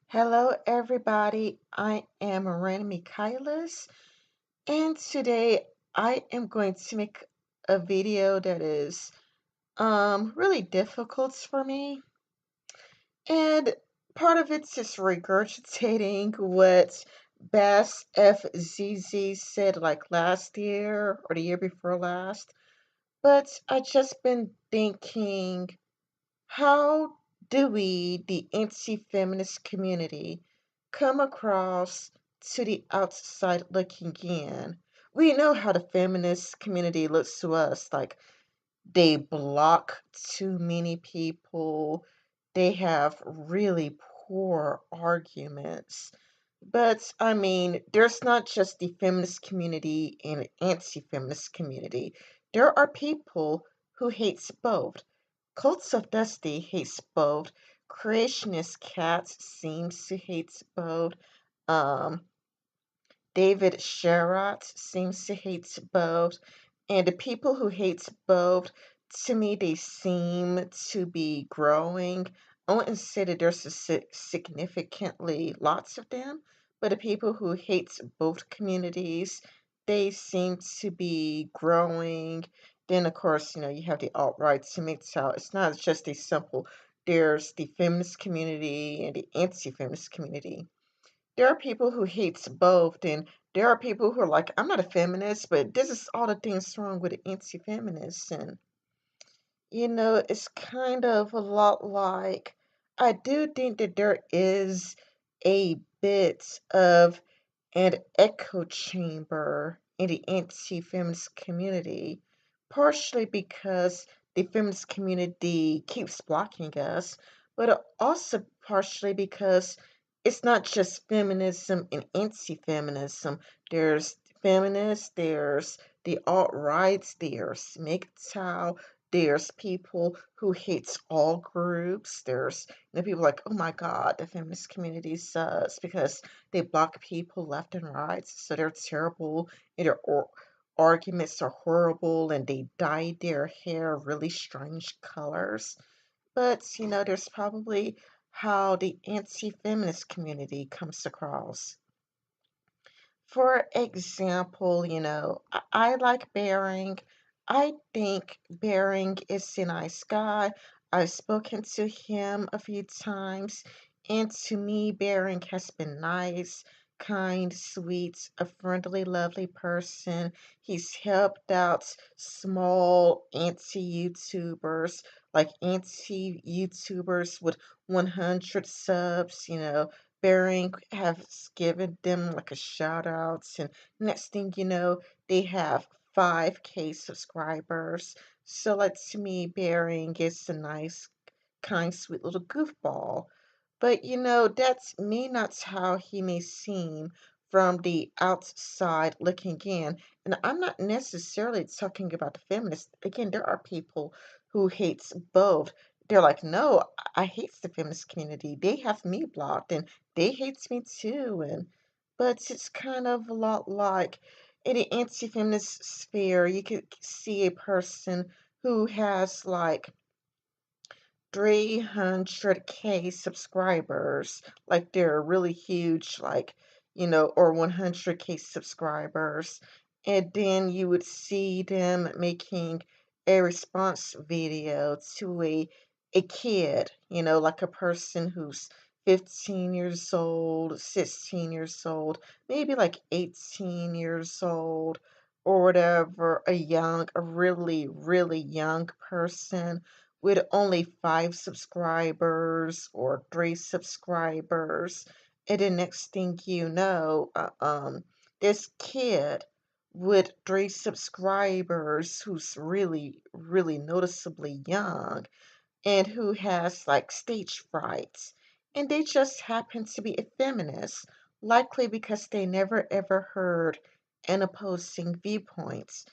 Hello, everybody. I am Miranda Michaelis, and today I am going to make a video that is really difficult for me. And part of it's just regurgitating what Bass FZZ said like last year or the year before last. But I just been thinking, how do we, the anti-feminist community, come across to the outside looking in? We know how the feminist community looks to us, like they block too many people, they have really poor arguments. But I mean, there's not just the feminist community and anti-feminist community. There are people who hates both. Cults of Dusty hates both. Creationist Cats seems to hate both. Um, David Sherratt seems to hate both. And the people who hate both, to me, they seem to be growing. I wouldn't say that there's significantly lots of them, but the people who hate both communities, they seem to be growing. Then, of course, you have the alt-right to mix out. It's not just a simple, there's the feminist community and the anti-feminist community. There are people who hates both, and there are people who are like, I'm not a feminist, but this is all the things wrong with anti-feminists. And it's kind of a lot like, I do think that there is a bit of an echo chamber in the anti-feminist community, partially because the feminist community keeps blocking us, but also partially because it's not just feminism and anti-feminism. There's feminists, there's the alt-rights, there's MGTOW, there's people who hates all groups. There's people like, oh my God, the feminist community sucks because they block people left and right, so they're terrible, and their arguments are horrible, and they dye their hair really strange colors. But there's probably how the anti-feminist community comes across. For example, I like Bering. I think Bering is a nice guy. I've spoken to him a few times, and to me, Bering has been nice, kind, sweet, a friendly, lovely person. He's helped out small anti-YouTubers, like anti-YouTubers with 100 subs, Bering has given them like a shout out, and next thing you know, they have 5K subscribers. So like to me, Bering is a nice, kind, sweet little goofball. But that's me, not how he may seem from the outside looking in. And I'm not necessarily talking about the feminists. Again, there are people who hates both. They're like, no, I hate the feminist community. They have me blocked, and they hates me too. But it's kind of a lot like in the anti-feminist sphere, you could see a person who has like 300K subscribers, like they're really huge, like, or 100K subscribers. And then you would see them making a response video to a kid, like a person who's 15 years old, 16 years old, maybe like 18 years old, or whatever, a really, really young person with only 5 subscribers or 3 subscribers. And the next thing you know, this kid with 3 subscribers who's really, really noticeably young and who has like stage frights. And they just happen to be a feminist, likely because they never ever heard an opposing viewpoints.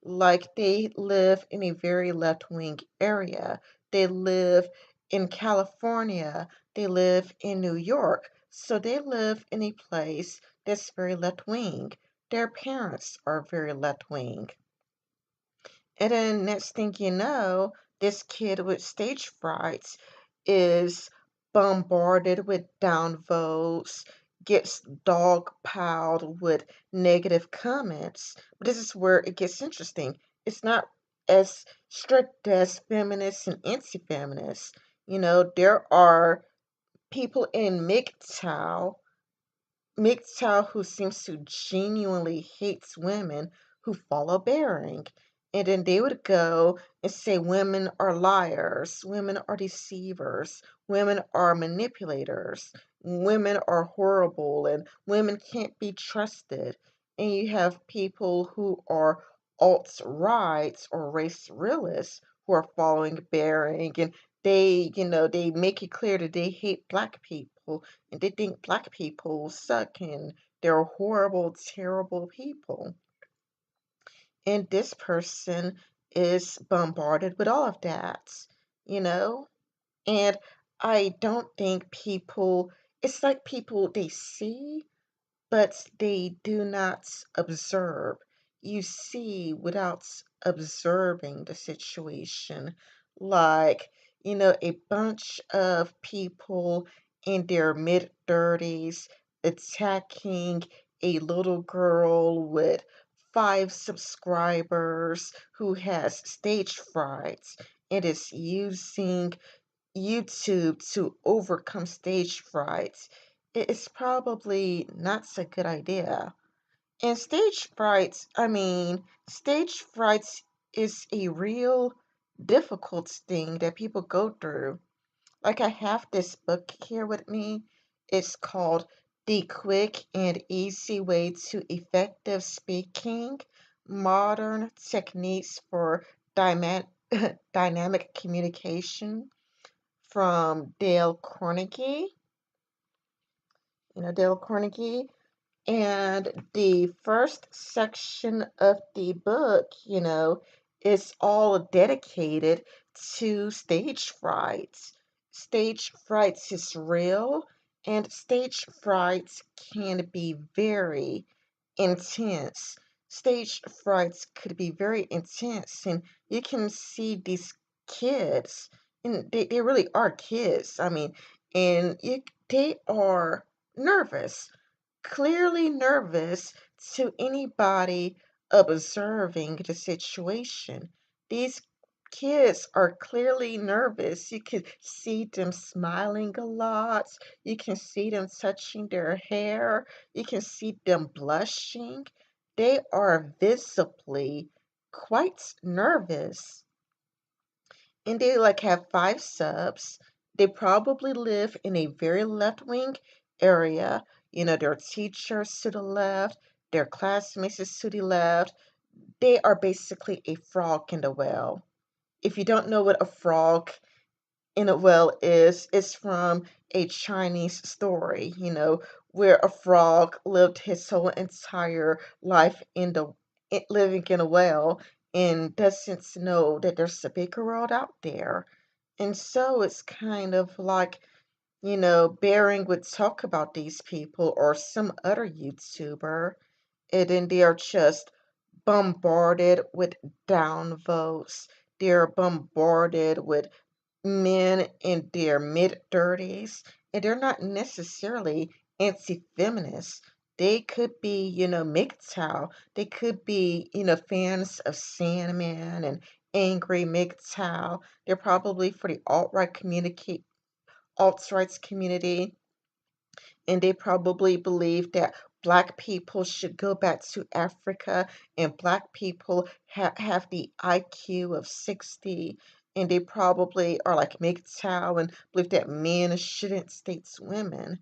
Like they live in a very left wing area. They live in California. They live in New York. So they live in a place that's very left wing. Their parents are very left wing. And then next thing you know, this kid with stage frights is bombarded with downvotes, gets dogpiled with negative comments. But this is where it gets interesting. It's not as strict as feminists and anti-feminists. There are people in MGTOW who seems to genuinely hates women who follow Bering. And then they would go and say women are liars, women are deceivers, women are manipulators, women are horrible, and women can't be trusted. And you have people who are alt-right or race realists who are following Bering, and they make it clear that they hate black people and they think black people suck and they're horrible, terrible people. And this person is bombarded with all of that, you know? And I don't think it's like people they see but they do not observe. You see without observing the situation. Like, a bunch of people in their mid 30s attacking a little girl with 5 subscribers who has stage fright and is using YouTube to overcome stage fright, it's probably not a good idea. And stage fright is a real difficult thing that people go through. Like I have this book here with me. It's called The Quick and Easy Way to Effective Speaking: Modern Techniques for Dyma- Dynamic Communication from Dale Carnegie. Dale Carnegie. And the first section of the book, is all dedicated to stage frights. Stage frights is real, and stage frights can be very intense. Stage frights could be very intense, and you can see these kids, and they really are kids. And they are nervous, clearly nervous to anybody observing the situation. These kids are clearly nervous. You can see them smiling a lot. You can see them touching their hair. You can see them blushing. They are visibly quite nervous, and they like have 5 subs. They probably live in a very left wing area. Their teachers to the left, their classmates is to the left. They are basically a frog in the well. If you don't know what a frog in a well is, it's from a Chinese story, where a frog lived his whole entire life living in a well and doesn't know that there's a bigger world out there. And so it's kind of like, Bering would talk about these people or some other YouTuber, and then they are just bombarded with downvotes. They're bombarded with men in their mid 30s, and they're not necessarily anti feminist. They could be, MGTOW. They could be, fans of Sandman and angry MGTOW. They're probably for the alt-rights community, and they probably believe that black people should go back to Africa and black people have the IQ of 60, and they probably are like MGTOW and believe that men shouldn't date women.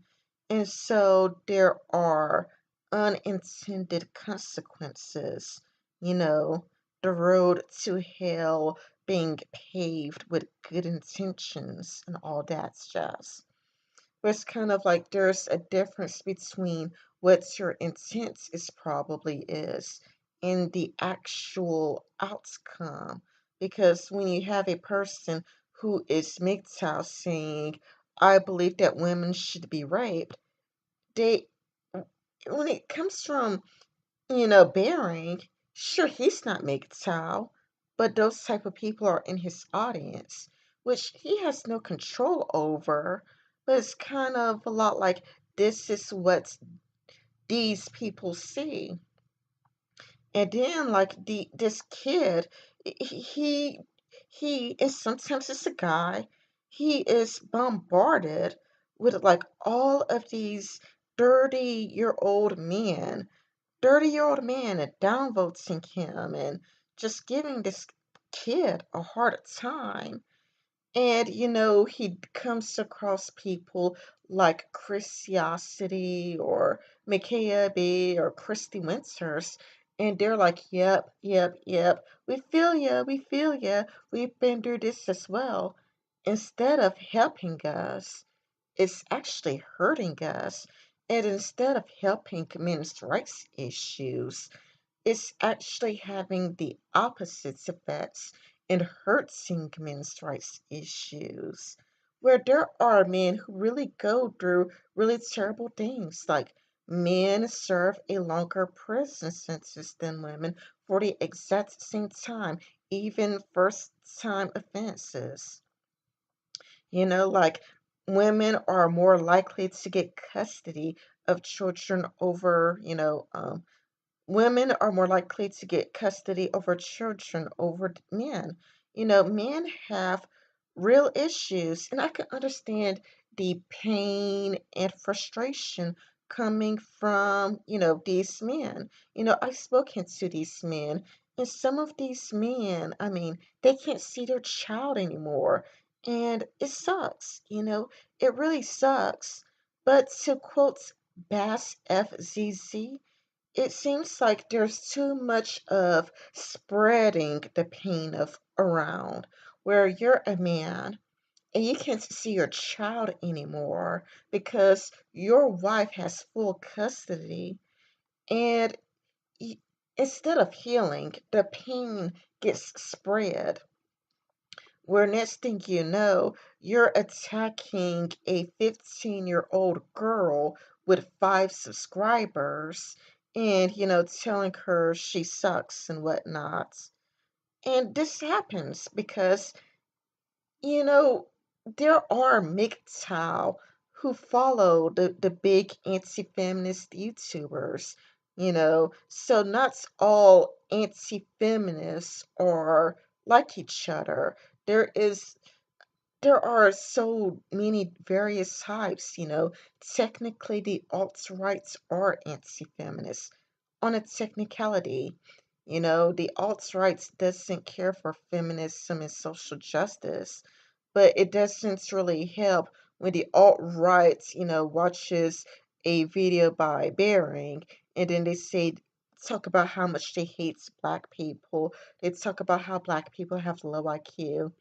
And so there are unintended consequences, you know, the road to hell being paved with good intentions and all that jazz. But it's kind of like there's a difference between what your intent is probably is and the actual outcome. Because when you have a person who is MGTOW saying, I believe that women should be raped, they when it comes from, Bering, sure he's not MGTOW, but those type of people are in his audience, which he has no control over. but it's kind of a lot like this is what these people see. And then like this kid, he he is sometimes it's a guy, he is bombarded with like all of these 30-year-old men, 30-year-old men and downvoting him and just giving this kid a hard time. And, he comes across people like Christiosity or Micaiah B or Christy Winters, and they're like, yep, yep, yep, we feel ya, we've been through this as well. Instead of helping us, it's actually hurting us. And instead of helping men's rights issues, it's actually having the opposite effects and hurting men's rights issues, where there are men who really go through really terrible things, like men serve a longer prison sentence than women for the exact same time, even first time offenses. Like women are more likely to get custody of children over, women are more likely to get custody over children over men. Men have real issues, and I can understand the pain and frustration coming from, these men. I've spoken to these men, and some of these men, I mean, they can't see their child anymore, and it sucks, it really sucks. But to quote Bass FZZ, it seems like there's too much of spreading the pain of around, where you're a man and you can't see your child anymore because your wife has full custody, and y- instead of healing, the pain gets spread, where next thing you know, you're attacking a 15-year-old girl with 5 subscribers and, telling her she sucks and whatnot. And this happens because, you know, there are MGTOW who follow the big anti-feminist YouTubers, so not all anti-feminists are like each other. There is there are so many various types, Technically, the alt-rights are anti-feminist. On a technicality, the alt-rights doesn't care for feminism and social justice, but it doesn't really help when the alt-right, watches a video by Bering and then they say, talk about how much they hate black people. They talk about how black people have low IQ.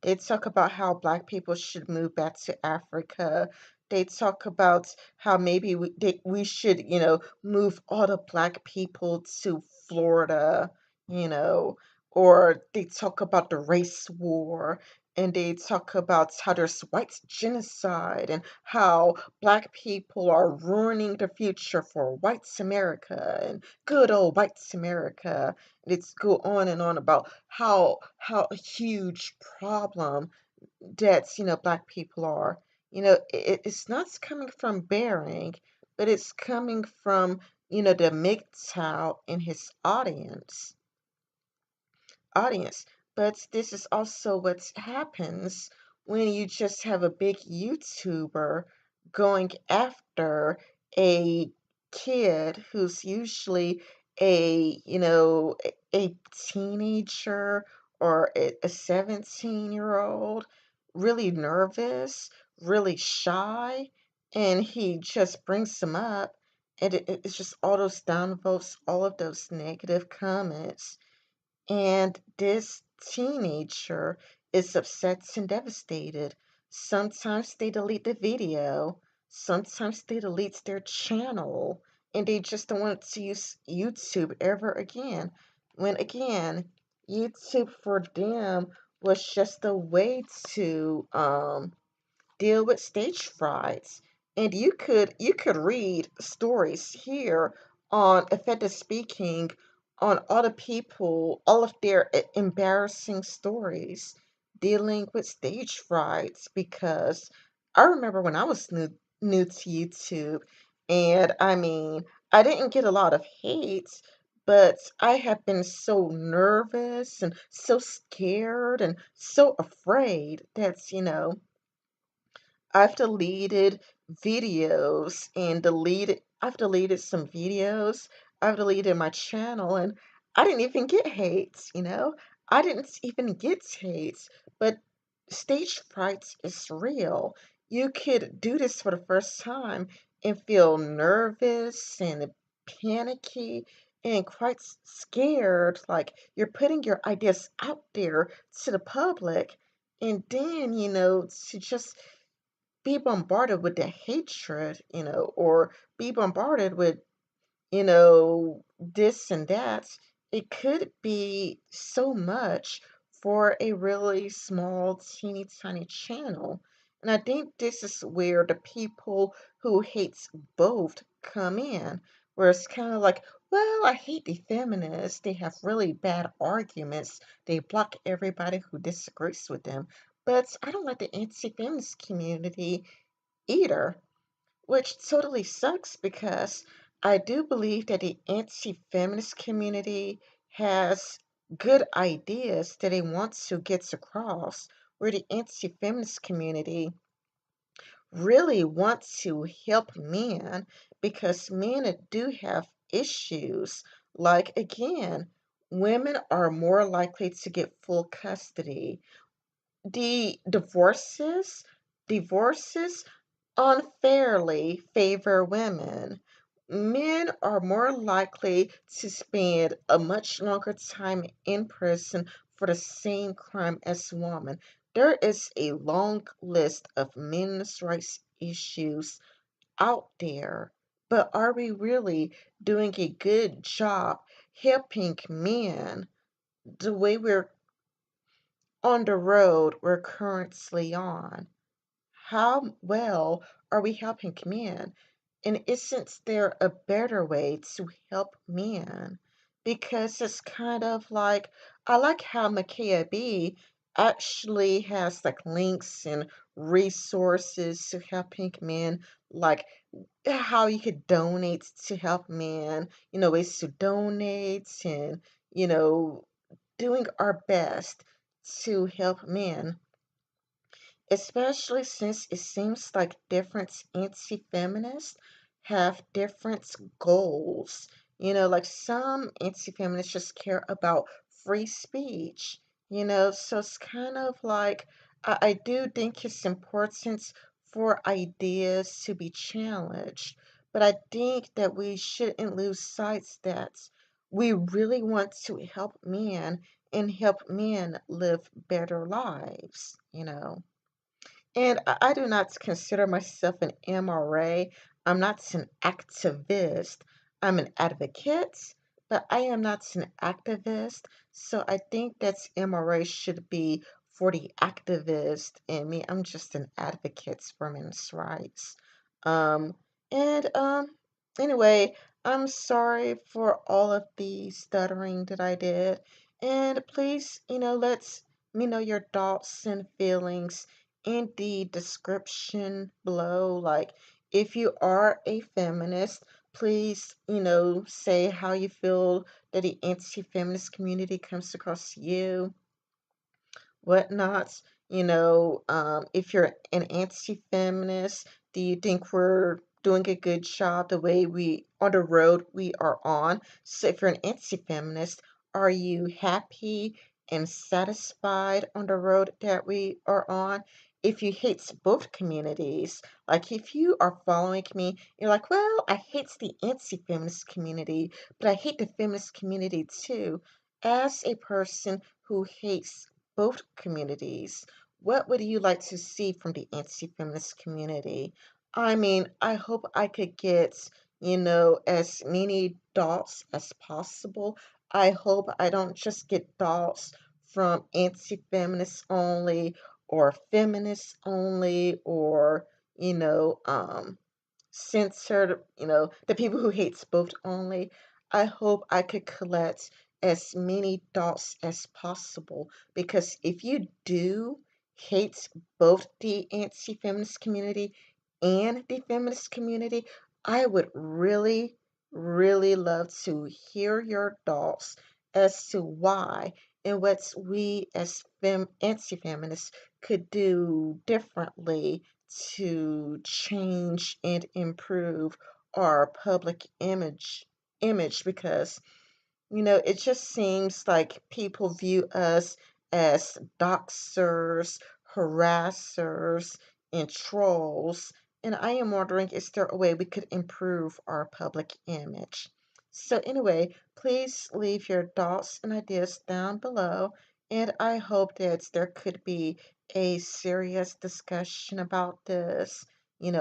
They talk about how black people should move back to Africa. They talk about how maybe we should, move all the black people to Florida, you know, or they talk about the race war, and they talk about how there's white genocide and how black people are ruining the future for white America and good old white America. It's go on and on about how a huge problem that black people are. It's not coming from Bering, but it's coming from the MGTOW and his audience. But this is also what happens when you just have a big YouTuber going after a kid who's usually a teenager or a 17-year-old, really nervous, really shy, and he just brings them up, and it's just all those downvotes, all of those negative comments, and this teenager is upset and devastated. Sometimes they delete the video, sometimes they delete their channel, and they just don't want to use YouTube ever again. When again, YouTube for them was just a way to deal with stage frights. And you could read stories here on Effective Speaking on all the people, all of their embarrassing stories dealing with stage frights because I remember when I was new to YouTube, and I mean, I didn't get a lot of hate, but I have been so nervous and so scared and so afraid that, I've deleted videos and I've deleted some videos. I've deleted my channel and I didn't even get hates. I didn't even get hates, but stage fright is real. You could do this for the first time and feel nervous and panicky and quite scared, like you're putting your ideas out there to the public, and then, to just be bombarded with the hatred, or be bombarded with, this and that. It could be so much for a really small, teeny tiny channel. And I think this is where the people who hates both come in, where it's kind of like, well, I hate the feminists. They have really bad arguments. They block everybody who disagrees with them. But I don't like the anti-feminist community either, which totally sucks because I do believe that the anti-feminist community has good ideas that they want to get across, where the anti-feminist community really wants to help men because men do have issues. Like, again, women are more likely to get full custody. The divorces unfairly favor women. Men are more likely to spend a much longer time in prison for the same crime as women. There is a long list of men's rights issues out there, but are we really doing a good job helping men the way we're on the road we're currently on? How well are we helping men? And isn't there a better way to help men? Because it's kind of like, I like how Micaiah B actually has like links and resources to helping men, like how you could donate to help men, ways to donate and, you know, doing our best to help men, especially since it seems like different anti-feminists have different goals. Like some anti-feminists just care about free speech, so it's kind of like I do think it's important for ideas to be challenged, but I think that we shouldn't lose sight that we really want to help men and help men live better lives. And I do not consider myself an MRA. I'm not an activist. I'm an advocate, but I am not an activist. So I think that MRA should be for the activist, and me, I'm just an advocate for men's rights. Um, and anyway, I'm sorry for all of the stuttering that I did. And please, let me know your thoughts and feelings in the description below. Like, if you are a feminist, please, say how you feel that the anti-feminist community comes across to you, whatnot. If you're an anti-feminist, do you think we're doing a good job the way we on the road we are on? So if you're an anti-feminist, are you happy and satisfied on the road that we are on? If you hate both communities, like if you are following me, you're like, well, I hate the anti-feminist community, but I hate the feminist community too. As a person who hates both communities, what would you like to see from the anti-feminist community? I mean, I hope I could get, as many thoughts as possible. I hope I don't just get thoughts from anti-feminists only or feminists only or, censored, the people who hate both only. I hope I could collect as many thoughts as possible because if you do hates both the anti-feminist community and the feminist community, I would really, really love to hear your thoughts as to why and what we as anti-feminists could do differently to change and improve our public image because it just seems like people view us as doxers, harassers, and trolls. And I am wondering, is there a way we could improve our public image? So, anyway, please leave your thoughts and ideas down below. And I hope that there could be a serious discussion about this.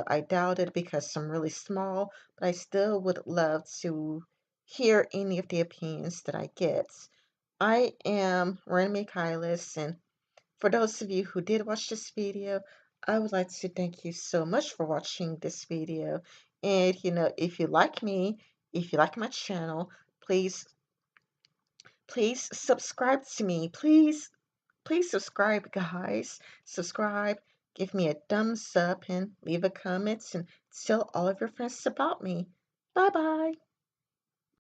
I doubt it because I'm really small, but I still would love to hear any of the opinions that I get. I am Ren Michaelis, and for those of you who did watch this video, I would like to thank you so much for watching this video. And if you like me, if you like my channel, please, please subscribe to me. Please subscribe, guys. Subscribe, give me a thumbs up, and leave a comment and tell all of your friends about me. Bye bye.